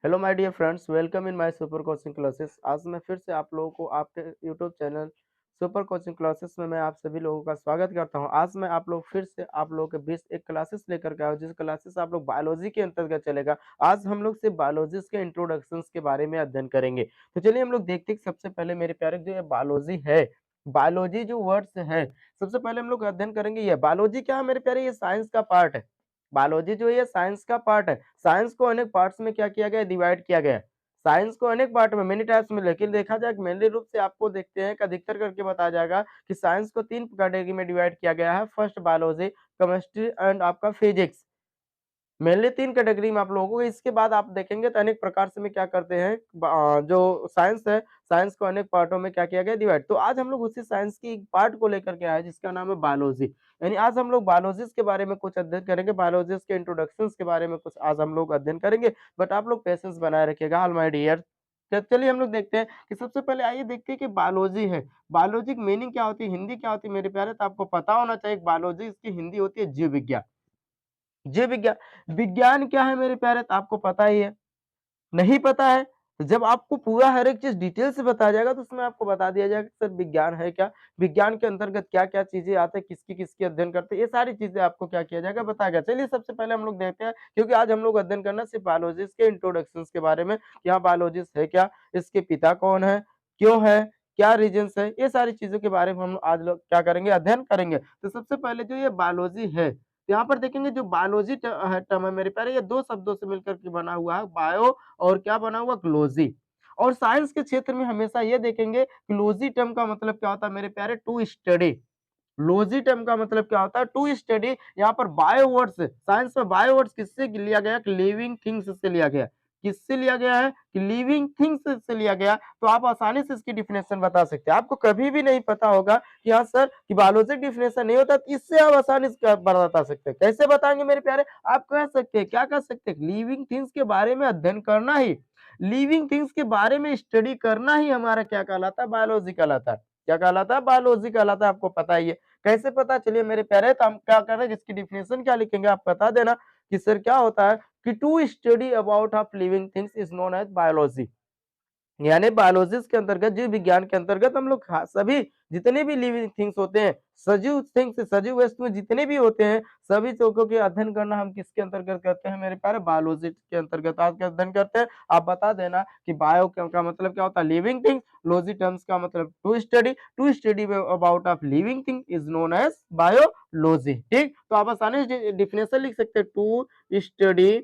Hello my dear friends, welcome in my super coaching classes. आज मैं फिर से आप लोगों को आपके YouTube channel super coaching classes में मैं आप सभी लोगों का स्वागत करता हूं। आज मैं आप लोग फिर से आप लोगों के बीच एक क्लासेस लेकर के आया हूं, जिस क्लासेस आप लोग बायोलॉजी के अंतर्गत चलेगा। आज हम लोग सिर्फ बायोलॉजी के इंट्रोडक्शंस के बारे में अध्ययन करेंगे। तो चलिए हम लोग देखते हैं कि सबसे पहले मेरे प्यारे जो ये बायोलॉजी है, बायोलॉजी जो वर्ड्स है, सबसे पहले हम लोग अध्ययन करेंगे। ये बायोलॉजी क्या है मेरे प्यारे? ये साइंस का पार्ट है। बायोलॉजी जो है ये साइंस का पार्ट है। साइंस को अनेक पार्ट्स में क्या किया गया है? डिवाइड किया गया है। साइंस को अनेक पार्ट में मेनी टाइप्स में, लेकिन देखा जाए मेनली रूप से आपको देखते हैं कि अधिकतर करके बताया जाएगा कि साइंस को 3 कैटेगरी में डिवाइड किया गया है। फर्स्ट बायोलॉजी, केमिस्ट्री एंड आपका फिजिक्स। मेनली 3 कैटेगरी में आप लोगों को, इसके बाद आप देखेंगे तो अनेक प्रकार से में क्या करते हैं जो साइंस है, साइंस को अनेक पार्टों में क्या किया गया? डिवाइड। तो आज हम लोग उसी साइंस की एक पार्ट को लेकर के आए जिसका नाम है बायोलॉजी। यानी आज हम लोग बायोलॉजिस्ट के बारे में कुछ अध्ययन करेंगे, बायोलॉजिस्ट के इंट्रोडक्शंस के बारे में कुछ आज हम लोग अध्ययन करेंगे। बट आप लोग पेशेंस बनाए रखिएगा ऑल माय डियर। चलिए हम लोग देखते हैं कि सबसे पहले आइए देखते हैं कि बायोलॉजी है। बायोलॉजी की मीनिंग क्या होती है, हिंदी क्या होती है मेरे प्यारे? तो आपको पता होना चाहिए बायोलॉजी इसकी हिंदी होती है जीव विज्ञान। जीव विज्ञान। विज्ञान क्या है मेरे प्यारे? तो आपको पता ही है। नहीं पता है तो जब आपको पूरा हर एक चीज डिटेल से बताया जाएगा तो उसमें आपको बता दिया जाएगा कि सर विज्ञान है क्या, विज्ञान के अंतर्गत क्या क्या चीजें आते हैं, किसकी किसकी अध्ययन करते हैं, ये सारी चीजें आपको क्या किया जाएगा? बताया गया। चलिए सबसे पहले हम लोग देखते हैं, क्योंकि आज हम लोग अध्ययन करना सिर्फ बायोलॉजिस्ट के इंट्रोडक्शन के बारे में। क्या बायोलॉजिस्ट है क्या, इसके पिता कौन है, क्यों है, क्या रीजंस है, ये सारी चीजों के बारे में हम आज लोग क्या करेंगे? अध्ययन करेंगे। तो सबसे पहले जो ये बायोलॉजी है, यहाँ पर देखेंगे जो बायोलॉजी टर्म है मेरे प्यारे, ये 2 शब्दों से मिलकर के बना हुआ है, बायो और क्या बना हुआ? क्लोजी। और साइंस के क्षेत्र में हमेशा ये देखेंगे क्लोजी टर्म का मतलब क्या होता है मेरे प्यारे? To study. लोजी टर्म का मतलब क्या होता है? To study. यहाँ पर बायो वर्ड्स, साइंस में बायो वर्ड्स किससे लिया गया? लिविंग थिंग्स से लिया गया। किससे लिया गया है? कि लिविंग थिंग्स से लिया गया। तो आप आसानी से इसकी डिफिनेशन बता सकते हैं। आपको कभी भी नहीं पता होगा कि हाँ सर कि बायोलॉजी डिफिनेशन नहीं होता, तो इससे आप आसानी से बता सकते हैं। कैसे बताएंगे मेरे प्यारे? आप कह सकते हैं, क्या कह सकते हैं? लिविंग थिंग्स के बारे में अध्ययन करना ही, लिविंग थिंग्स के बारे में स्टडी करना ही हमारा क्या कहलाता है? बायोलॉजी कहलाता है। क्या कहलाता है? बायोलॉजी कहलाता है। आपको पता ही है। कैसे पता? चलिए मेरे प्यारे, तो हम क्या कर रहे हैं, इसकी डिफिनेशन क्या लिखेंगे आप बता देना कि सर क्या होता है कि to study about of living things is known as biology. यानी बायोलॉजिस्ट के अंतर्गत, जीव विज्ञान के अंतर्गत हम लोग सभी जितने भी लिविंग थिंग्स होते हैं, सजीव थिंग्स, सजीव वस्तुएं जितने भी होते हैं, सभी चीजों के अध्ययन करना हम किसके अंतर्गत करते हैं मेरे प्यारे? बायोलॉजी के अंतर्गत आज का अध्ययन करते हैं। आप बता देना कि बायो का मतलब क्या होता है? Living things. लॉजी टर्म्स का मतलब to study about of living thing is known as biology. ठीक, तो आप आसानी से डिफिनेशन लिख सकते हैं। Study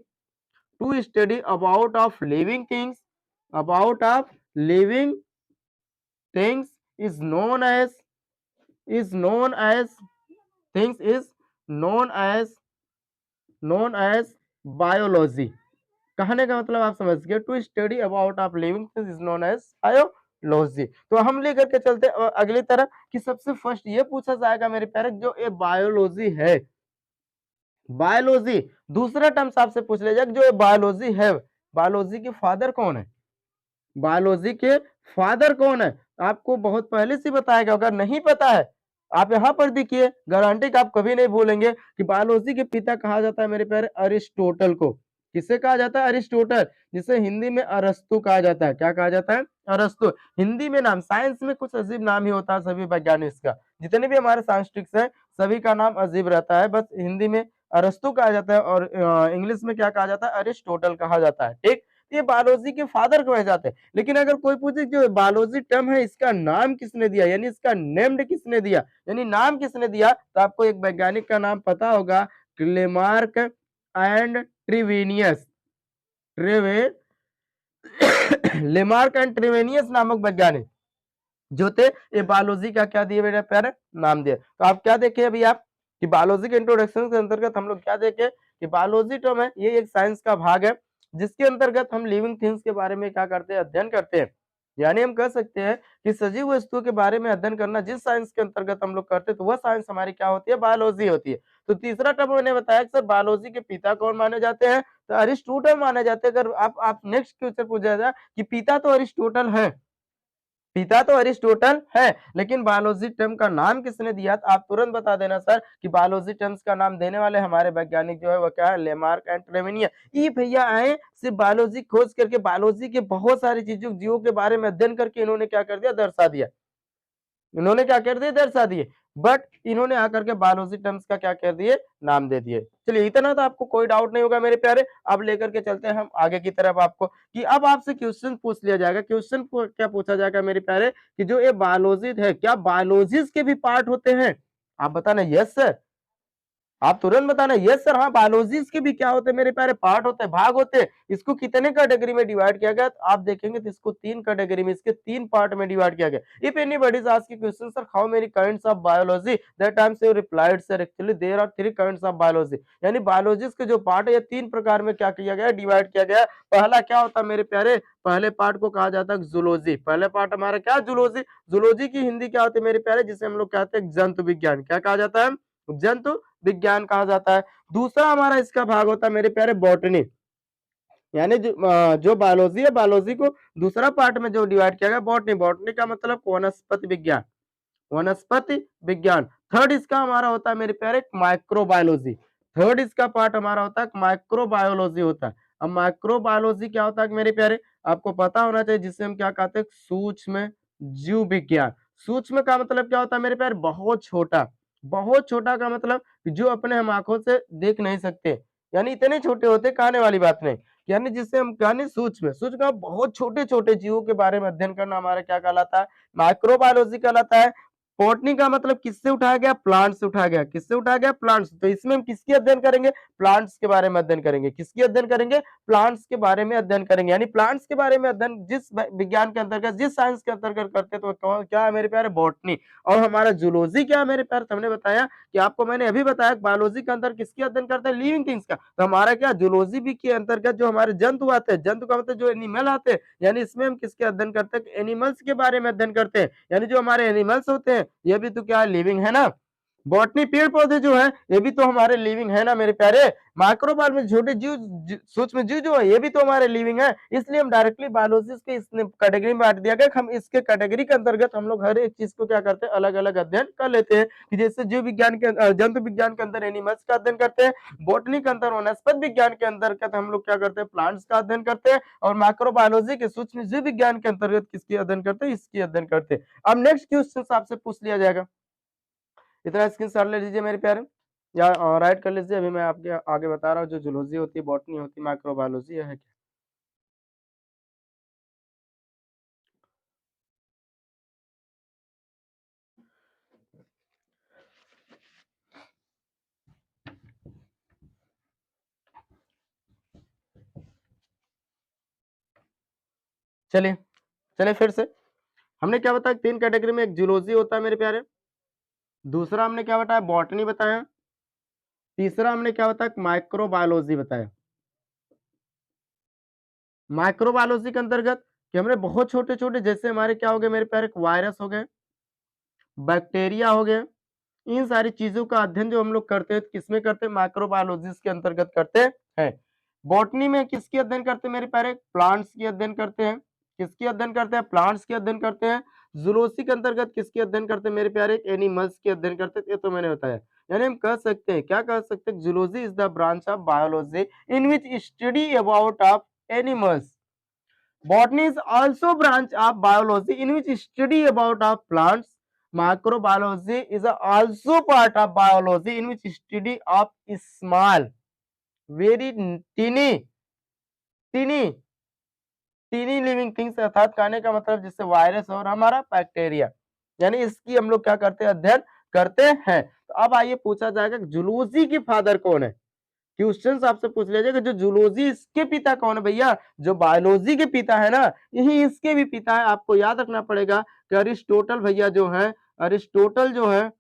to study about of living things, about of living things is known as, is known as things is known as, known as biology। कहने का मतलब आप समझ गए। To study about of living things is known as biology. तो हम लेकर के चलते अगली तरफ कि सबसे फर्स्ट ये पूछा जाएगा मेरे प्यारे, जो ये बायोलॉजी है, बायोलॉजी दूसरा टर्म्स आपसे पूछ लिया जाएगा, जो ये बायोलॉजी है, बायोलॉजी के फादर कौन है? बायोलॉजी के फादर कौन है? आपको बहुत पहले से बताया गया। अगर नहीं पता है, आप यहाँ पर देखिए, गारंटी का आप कभी नहीं भूलेंगे कि बायोलॉजी के पिता कहा जाता है मेरे प्यारे अरिस्टोटल को। किसे कहा जाता है? अरिस्टोटल, जिसे हिंदी में अरस्तु कहा जाता है। क्या कहा जाता है? अरस्तु। हिंदी में नाम, साइंस में कुछ अजीब नाम ही होता है सभी वैज्ञानिक का। जितने भी हमारे साइंटिस्ट हैं सभी का नाम अजीब रहता है। बस हिंदी में अरस्तु कहा जाता है और इंग्लिश में क्या कहा जाता है? अरिस्टोटल कहा जाता है। ठीक, ये बायोलॉजी के फादर कहे जाते हैं। लेकिन अगर कोई पूछे जो बायोलॉजी टर्म है इसका नाम किसने दिया, यानी इसका नेम्ड किसने दिया, यानी नाम किसने दिया, तो आपको एक वैज्ञानिक का नाम पता होगा, लेमार्क एंड ट्रिवेनियस। ट्रेवे लेमार्क एंड ट्रिवेनियस नामक वैज्ञानिक जो थे, ये बायोलॉजी का क्या दिए मेरे प्यारे? नाम दिए। तो आप क्या देखे अभी आप कि बायोलॉजी के इंट्रोडक्शन के अंतर्गत हम लोग क्या देखे कि बायोलॉजी टर्म है, ये एक साइंस का भाग है जिसके अंतर्गत हम लिविंग थिंग्स के बारे में क्या करते हैं? अध्ययन करते हैं। यानी हम कह सकते हैं कि सजीव वस्तुओं के बारे में अध्ययन करना जिस साइंस के अंतर्गत हम लोग करते हैं, तो वह साइंस हमारी क्या होती है? बायोलॉजी होती है। तो तीसरा टर्म मैंने बताया कि सर बायोलॉजी के पिता कौन माने जाते हैं? तो अरिस्टोटल माने जाते हैं। अगर आप नेक्स्ट क्वेश्चन पूछा जाए कि पिता तो अरिस्टोटल है, पिता तो अरिस्टोटल है, लेकिन बायोलॉजी टर्म का नाम किसने दिया? तो आप तुरंत बता देना सर कि बायोलॉजी टर्म्स का नाम देने वाले हमारे वैज्ञानिक जो है वो क्या है? Lamarck and Treviranus. ये भैया आए सिर्फ बायोलॉजी खोज करके, बायोलॉजी के बहुत सारी चीजों जीवों के बारे में अध्ययन करके इन्होंने क्या कर दिया? दर्शा दिया। इन्होंने क्या कर दिए? दर्शा दिए। बट इन्होंने आकर के बायोलॉजी टर्म्स का क्या कर दिए? नाम दे दिए। चलिए इतना तो आपको कोई डाउट नहीं होगा मेरे प्यारे। अब लेकर के चलते हैं हम आगे की तरफ आपको, कि अब आपसे क्वेश्चन पूछ लिया जाएगा। क्वेश्चन क्या पूछा जाएगा मेरे प्यारे, कि जो ये बायोलॉजी है, क्या बायोलॉजिस्ट के भी पार्ट होते हैं? आप बताना यस सर। आप तुरंत बताना यस सर। हाँ, बायोलॉजिस्ट के भी क्या होते हैं मेरे प्यारे? पार्ट होते हैं, भाग होते हैं। इसको कितने कैटेगरी में डिवाइड किया गया? तो आप देखेंगे तो इसको 3 कैटेगरी में, इसके 3 पार्ट में डिवाइड किया गया। If anybody is asking question sir how many kinds of biology, that time से replied sir actually there are 3 kinds of biology. यानी बायोलॉजिस्ट के जो पार्ट है ये 3 प्रकार में क्या किया गया? डिवाइड किया गया। पहला क्या होता है मेरे प्यारे? पहले पार्ट को कहा जाता है जूलॉजी। पहले पार्ट हमारा क्या? जूलॉजी। जूलॉजी की हिंदी क्या होती है मेरे प्यारे? जिसे हम लोग कहते हैं जंतु विज्ञान। क्या कहा जाता है? जंतु विज्ञान कहा जाता है। दूसरा हमारा इसका भाग होता है मेरे प्यारे बॉटनी। यानी जो बायोलॉजी है, बायोलॉजी को दूसरा पार्ट में जो डिवाइड किया गया बॉटनी। बॉटनी का मतलब वनस्पति विज्ञान। वनस्पति विज्ञान। थर्ड इसका हमारा होता है मेरे प्यारे माइक्रोबायोलॉजी। थर्ड इसका पार्ट हमारा होता है माइक्रोबायोलॉजी होता है। अब माइक्रोबायोलॉजी क्या होता है मेरे प्यारे? आपको पता होना चाहिए, जिसे हम क्या कहते हैं? सूक्ष्म जीव विज्ञान। सूक्ष्म का मतलब क्या होता है मेरे प्यारे? बहुत छोटा। बहुत छोटा का मतलब जो अपने हम आंखों से देख नहीं सकते, यानी इतने छोटे होते, कहने वाली बात नहीं। यानी जिससे हम कहने सूक्ष्म, सूक्ष्म का बहुत छोटे छोटे जीवों के बारे में अध्ययन करना हमारा क्या कहलाता है? माइक्रोबायोलॉजी कहलाता है। बॉटनी का मतलब किससे उठाया गया? प्लांट से उठाया गया। किससे उठाया गया? प्लांट्स। तो इसमें हम किसकी अध्ययन करेंगे? प्लांट्स के बारे में अध्ययन करेंगे। किसकी अध्ययन करेंगे? प्लांट्स के बारे में अध्ययन करेंगे। यानी प्लांट्स के बारे में अध्ययन जिस विज्ञान के अंतर्गत, जिस साइंस के अंतर्गत करते हैं, तो क्या है मेरे प्यारे? बॉटनी। और हमारा जूलॉजी क्या है मेरे प्यारे? तो हमने बताया कि आपको मैंने अभी बताया बायोलॉजी के अंदर किसकी अध्ययन करते हैं? लिविंग थिंग्स का। तो हमारा क्या? जूलॉजी भी के अंतर्गत जो हमारे जंतु आते हैं, जंतु का मतलब जो एनिमल आते हैं, यानी इसमें हम किसके अध्ययन करते हैं? एनिमल्स के बारे में अध्ययन करते हैं। यानी जो हमारे एनिमल्स होते हैं ये भी तो क्या है? लिविंग है ना। बॉटनी पेड़ पौधे जो है ये भी तो हमारे लिविंग है ना मेरे प्यारे। माइक्रोबाल में छोटे जीव, सूक्ष्म जीव जो है ये भी तो हमारे लिविंग है। इसलिए हम डायरेक्टली बायोलॉजी के इस कैटेगरी में बांट दिया गया। हम इसके कैटेगरी के अंतर्गत हम लोग हर एक चीज को क्या करते हैं? अलग अलग अध्ययन कर लेते हैं। कि जैसे जीव विज्ञान के जंतु विज्ञान के अंदर एनिमल्स का अध्ययन करते हैं, बॉटनी के अंदर वनस्पति विज्ञान के अंतर्गत हम लोग क्या करते हैं? प्लांट्स का अध्ययन करते हैं, और माइक्रोबायोलॉजी के सूक्ष्म जीव विज्ञान के अंतर्गत किसकी अध्ययन करते हैं? इसकी अध्ययन करते हैं। अब नेक्स्ट क्वेश्चन आपसे पूछ लिया जाएगा, इतना स्क्रीनशॉट ले लीजिए मेरे प्यारे, या राइट कर लीजिए। अभी मैं आपके आगे बता रहा हूँ, जो जूलॉजी होती है, बॉटनी होती है, माइक्रोबायोलॉजी है क्या। चलिए चलिए फिर से हमने क्या बताया? 3 कैटेगरी में, एक जूलॉजी होता है मेरे प्यारे, दूसरा हमने क्या बताया? बॉटनी बताया, तीसरा हमने क्या बताया? माइक्रोबायोलॉजी बताया। माइक्रोबायोलॉजी के अंतर्गत कि हमने बहुत छोटे छोटे, जैसे हमारे क्या हो गए मेरे प्यारे? वायरस हो गए, बैक्टीरिया हो गए, इन सारी चीजों का अध्ययन जो हम लोग करते हैं किसमें करते हैं? माइक्रोबायोलॉजिस्ट के अंतर्गत करते हैं। बॉटनी में किसकी अध्ययन करते हैं मेरे प्यारे? प्लांट्स की अध्ययन करते हैं। किसकी अध्ययन करते हैं? प्लांट्स की अध्ययन करते हैं। जूलॉजी के अंतर्गत किसकी अध्ययन करते हैं मेरे प्यारे? एनिमल्स की अध्ययन करते हैं। ये तो मैंने बताया। यानी हम कह सकते हैं, क्या कह सकते हैं? Zoology is the branch of biology in which study about of animals. Botany is also branch of biology in which study about of plants. Microbiology is also part of biology in which study of small, very teeny, teeny, teeny living things, अर्थात कहने का मतलब जिससे virus और हमारा bacteria, यानी इसकी हम लोग क्या करते हैं? अध्ययन करते हैं। तो अब आइए पूछा जाएगा जूलॉजी के फादर कौन है? क्वेश्चन आपसे पूछ लिया जाएगा, जो जूलॉजी इसके पिता कौन है भैया? जो बायोलॉजी के पिता है ना, यही इसके भी पिता है। आपको याद रखना पड़ेगा कि अरिस्टोटल भैया जो है, अरिस्टोटल जो है,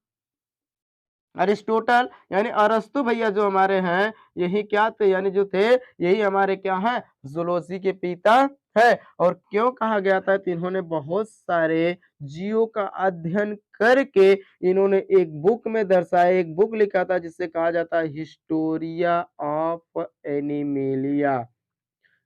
अरिस्टोटल यानी अरस्तु भैया जो हमारे हैं, यही क्या थे? यानी जो थे यही हमारे क्या है? जूलॉजी के पिता है। और क्यों कहा गया था? तो इन्होंने बहुत सारे जीवों का अध्ययन करके इन्होंने एक बुक में दर्शाया, एक बुक लिखा था जिसे कहा जाता है हिस्टोरिया ऑफ एनिमेलिया।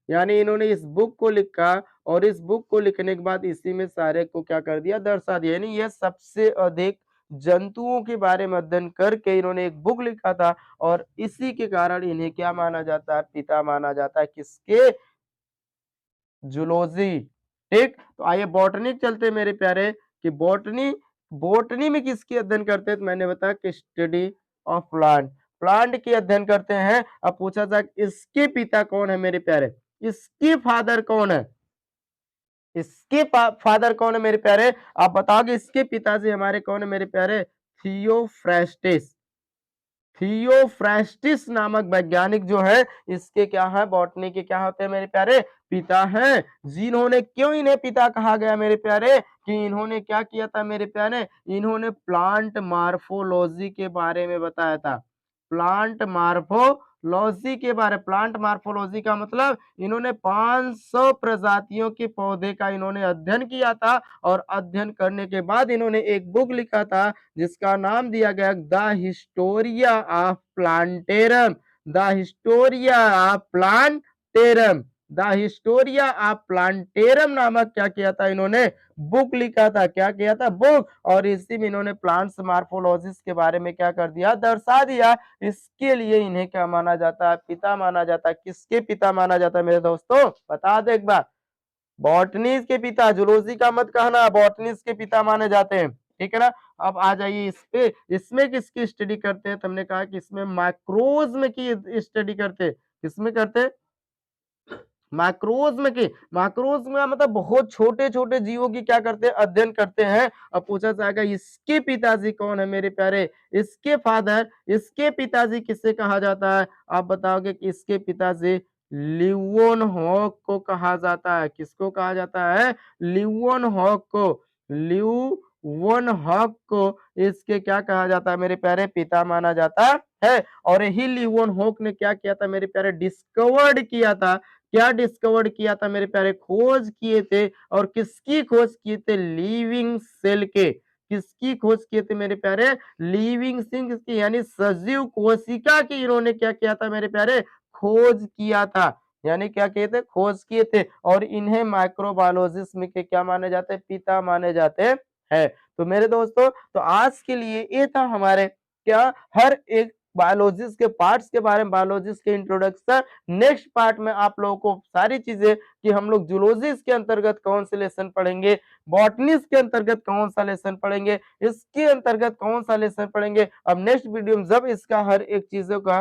यानी इन्होंने इस बुक को लिखा और इस बुक को लिखने के बाद इसी में सारे को क्या कर दिया, दर्शा दिया। यानी ये सबसे अधिक जंतुओं के बारे में अध्ययन करके इन्होंने एक बुक लिखा था और इसी के कारण इन्हें क्या माना जाता है, पिता माना जाता है। किसके? जूलॉजी। ठीक, तो आइए बॉटनी चलते हैं मेरे प्यारे, कि बॉटनी, बॉटनी में किसकी अध्ययन करते हैं? तो मैंने बताया कि स्टडी ऑफ प्लांट, प्लांट की अध्ययन करते हैं। अब पूछा जाए इसके पिता कौन है मेरे प्यारे, इसके फादर कौन है, इसके फादर कौन है मेरे प्यारे? आप बताओगे इसके पिताजी हमारे कौन है मेरे प्यारे? थियोफ्रास्टिस। थियोफ्रास्टिस नामक वैज्ञानिक जो है, इसके क्या है, बॉटनी के क्या होते हैं मेरे प्यारे? पिता हैं। जिन्होंने, क्यों इन्हें पिता कहा गया मेरे प्यारे? कि इन्होंने क्या किया था मेरे प्यारे? इन्होंने प्लांट मार्फोलॉजी के बारे में बताया था। प्लांट मार्फोलॉजी के बारे, प्लांट मार्फोलॉजी का मतलब इन्होंने 500 प्रजातियों के पौधे का इन्होंने अध्ययन किया था और अध्ययन करने के बाद इन्होंने एक बुक लिखा था जिसका नाम दिया गया the Historia of plantarum. The Historia of plantarum, the Historia of plantarum नामक क्या किया था इन्होंने, बुक लिखा था। क्या किया था? बुक। और इसी में इन्होंने प्लांट्स मार्फोलॉजिस के बारे में क्या कर दिया, दर्शा दिया। इसके लिए इन्हें क्या माना जाता है? पिता माना जाता है। किसके पिता माना जाता है मेरे दोस्तों? बता दो एक बार। बॉटनी के पिता, जूलॉजी का मत कहना, बॉटनी के पिता माने जाते हैं। ठीक है ना? अब आ जाइए इस पे, इसमें किसकी स्टडी करते हैं? तो हमने कहा कि इसमें माइक्रोज में की स्टडी करते हैं। किसमें करते हैं? मैक्रोज में की, मैक्रोज में मतलब बहुत छोटे छोटे जीवों की क्या करते हैं, अध्ययन करते हैं। अब पूछा जाएगा इसके पिताजी कौन है मेरे प्यारे, इसके फादर, इसके पिताजी किससे कहा जाता है? आप बताओगे कि इसके पिताजी लियोनहॉक को कहा जाता है। किसको कहा जाता है? लियोनहॉक को। लियोनहॉक को इसके क्या कहा जाता है मेरे प्यारे? पिता माना जाता है। और यही लियोनहॉक ने क्या किया था मेरे प्यारे? डिस्कवर्ड किया था। क्या डिस्कवर्ड किया था मेरे प्यारे? खोज किए थे। और किसकी खोज किए थे? लिविंग सेल के। किसकी खोज किए थे मेरे प्यारे? लिविंग सेल की, यानी सजीव कोशिका की इन्होंने क्या किया था मेरे प्यारे? खोज किया था। यानी क्या किए थे? खोज किए थे। और इन्हें माइक्रोबायोलॉजिस्ट में के क्या माने जाते हैं? पिता माने जाते हैं। तो मेरे दोस्तों, तो आज के लिए ये था हमारे क्या, हर एक बायोलॉजिस्ट के पार्ट्स के बारे में, बायोलॉजिस्ट के इंट्रोडक्शन। नेक्स्ट पार्ट में आप लोगों को सारी चीजें, कि हम लोग जूलॉजिस्ट के अंतर्गत कौन से लेसन पढ़ेंगे, बॉटनिस्ट के अंतर्गत कौन सा लेसन पढ़ेंगे, इसके अंतर्गत कौन सा लेसन पढ़ेंगे। अब नेक्स्ट वीडियो में जब इसका हर एक चीजों का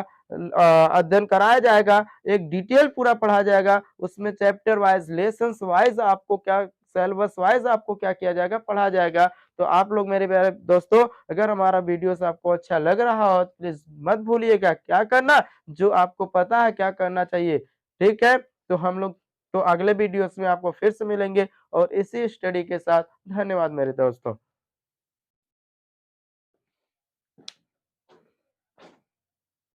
अध्ययन कराया जाएगा, एक डिटेल पूरा पढ़ा जाएगा, उसमें चैप्टर वाइज, लेसन वाइज आपको क्या, सिलेबस वाइज आपको क्या किया जाएगा, पढ़ा जाएगा। तो आप लोग मेरे प्यारे दोस्तों, अगर हमारा वीडियो आपको अच्छा लग रहा हो, प्लीज मत भूलिएगा क्या करना, जो आपको पता है क्या करना चाहिए। ठीक है, तो हम लोग तो अगले वीडियोस में आपको फिर से मिलेंगे और इसी स्टडी के साथ। धन्यवाद मेरे दोस्तों।